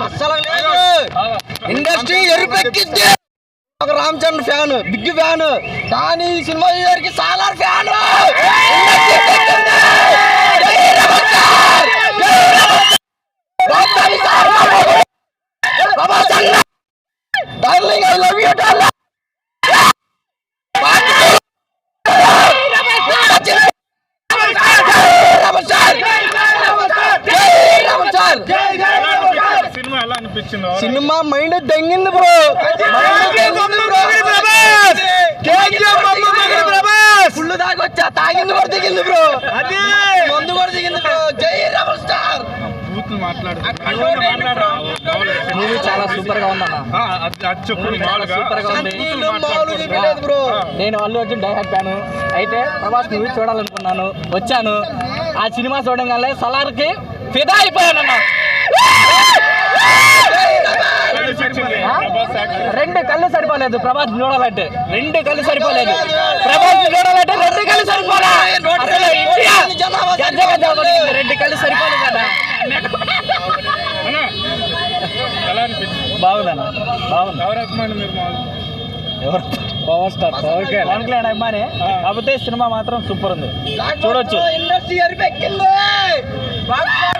అస్సలు లేదు. ఇండస్ట్రీ ఎరుపెక్కింది. ఒక Ram Charan fan, big fan, కానీ ఈ సినిమా గారికి Salaar fan. Darling I love you darling. Cinema mind దెంగింది బ్రో. ఫుల్ దాకొచ్చా, తాగింది కూడా దిగింది బ్రో, మందు కూడా దిగింది బ్రో. జై రెబల్ స్టార్. మూవీ చాలా సూపర్ గా ఉందన్న. నేను అల్లు అర్జున్ డైహార్డ్ ఫ్యాను. అయితే ప్రభాస్ మూవీ చూడాలనుకున్నాను, వచ్చాను. ఆ సినిమా చూడగానే సలార్కి ఫిదా అయిపోయానన్న. 2 కళ్ళు సరిపోలేదు ప్రభాస్ చూడాలంటే, 2 కళ్ళు సరిపోలేదు ప్రభాస్ చూడాలంటే, 2 కళ్ళు సరిపోలే. 2 కళ్ళు సరిపోలేదు కదా. బాగుందన్న, బాగుంది. పవర్ స్టార్ పవన్ కళ్యాణ్ అభిమాని. కాకపోతే సినిమా మాత్రం సూపర్ ఉంది, చూడొచ్చు. ఇండస్ట్రీ ఎరుపెక్కింది.